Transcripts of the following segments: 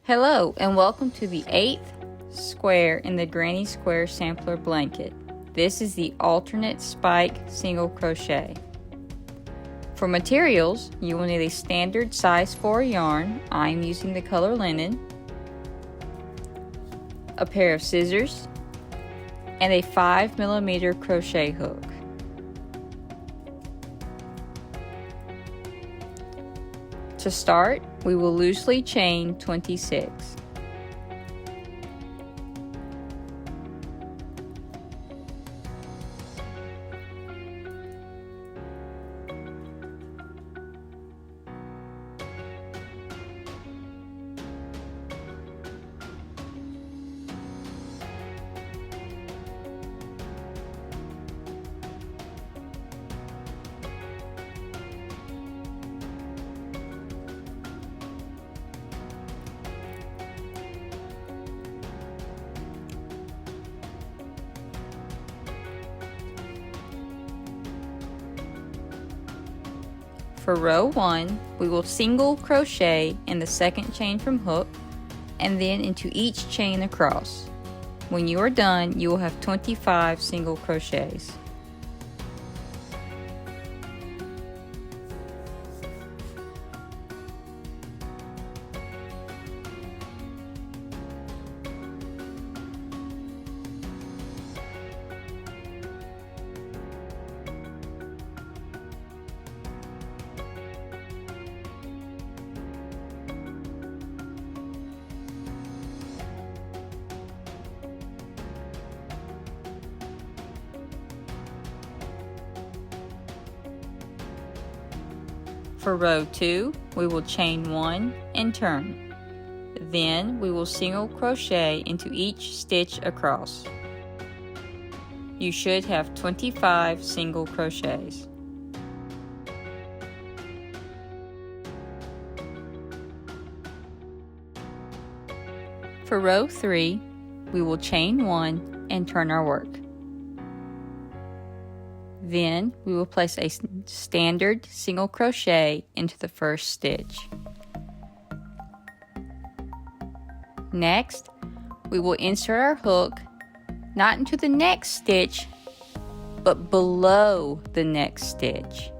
Hello and welcome to the 8th square in the Granny Square Sampler Blanket. This is the alternate spike single crochet. For materials, you will need a standard size 4 yarn. I'm using the color linen, a pair of scissors, and a 5mm crochet hook. To start, we will loosely chain 26. For row 1, we will single crochet in the second chain from hook and then into each chain across. When you are done, you will have 25 single crochets. For row 2, we will chain 1 and turn. Then we will single crochet into each stitch across. You should have 25 single crochets. For row 3, we will chain 1 and turn our work. Then we will place a standard single crochet into the first stitch. Next, we will insert our hook not into the next stitch, but below the next stitch.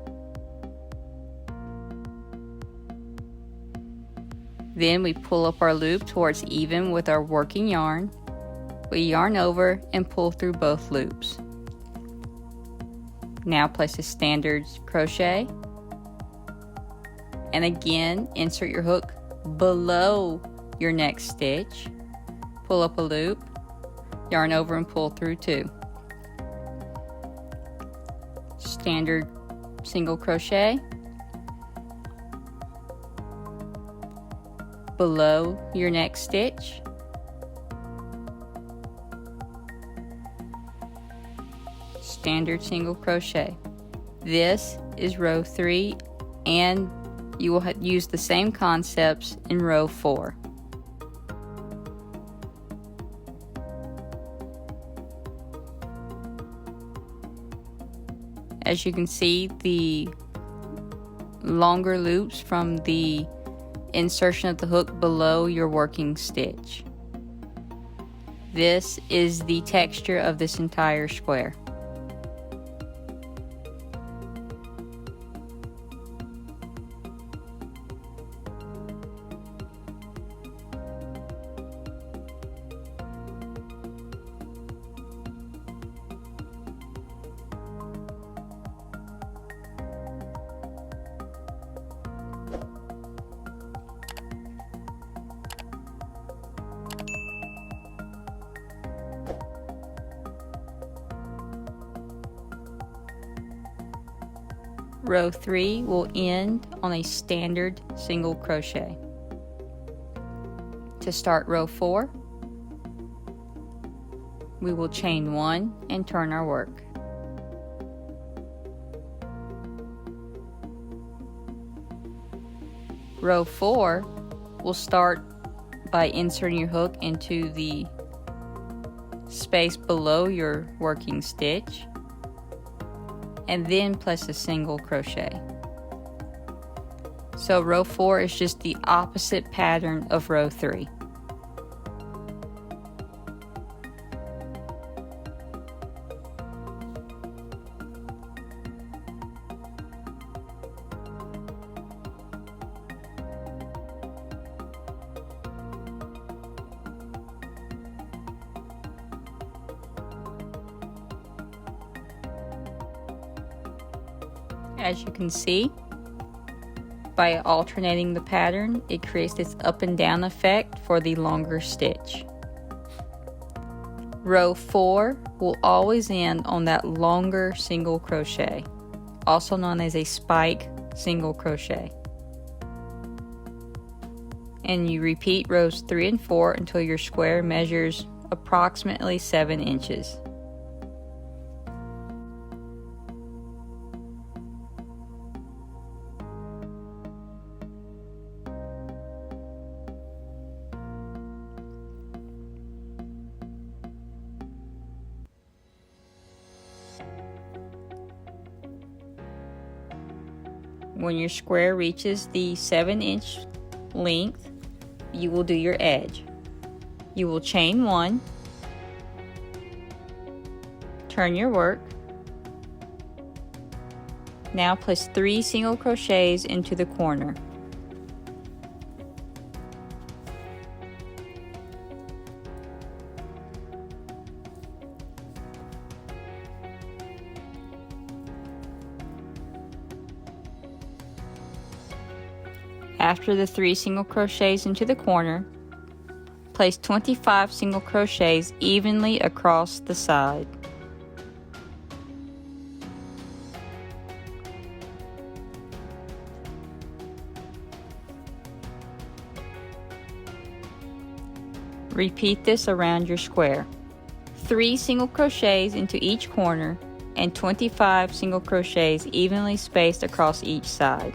Then we pull up our loop towards even with our working yarn. We yarn over and pull through both loops. Now place a standard crochet and again insert your hook below your next stitch, pull up a loop, yarn over and pull through 2. Standard single crochet below your next stitch, standard single crochet. This is row 3 and you will use the same concepts in row 4. As you can see, the longer loops from the insertion of the hook below your working stitch. This is the texture of this entire square. Row 3 will end on a standard single crochet. To start row 4, we will chain 1 and turn our work. Row 4 will start by inserting your hook into the space below your working stitch and then place a single crochet. So row 4 is just the opposite pattern of row 3. As you can see, by alternating the pattern, it creates this up and down effect for the longer stitch. Row 4 will always end on that longer single crochet, also known as a spike single crochet. And you repeat rows 3 and 4 until your square measures approximately 7 inches. When your square reaches the 7-inch length, you will do your edge. You will chain 1, turn your work. Now place 3 single crochets into the corner. After the 3 single crochets into the corner, place 25 single crochets evenly across the side. Repeat this around your square. 3 single crochets into each corner and 25 single crochets evenly spaced across each side.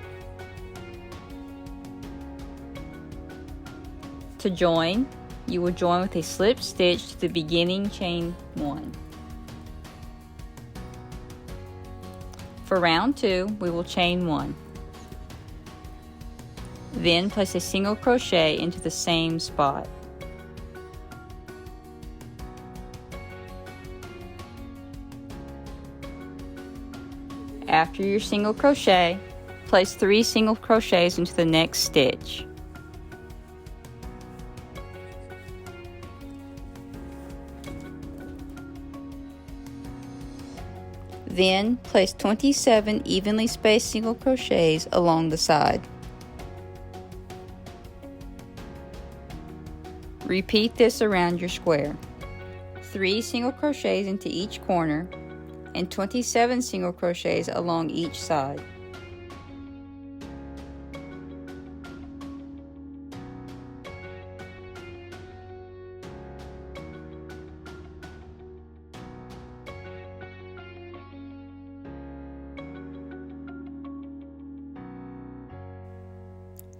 To join, you will join with a slip stitch to the beginning chain 1. For round 2, we will chain 1. Then place a single crochet into the same spot. After your single crochet, place 3 single crochets into the next stitch. Then place 27 evenly spaced single crochets along the side. Repeat this around your square. 3 single crochets into each corner and 27 single crochets along each side.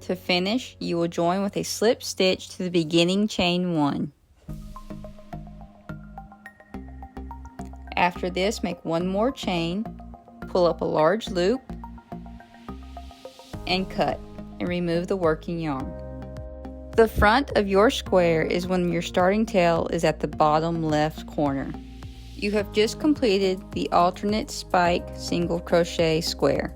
To finish, you will join with a slip stitch to the beginning chain 1. After this, make one more chain, pull up a large loop, and cut, and remove the working yarn. The front of your square is when your starting tail is at the bottom left corner. You have just completed the alternate spike single crochet square.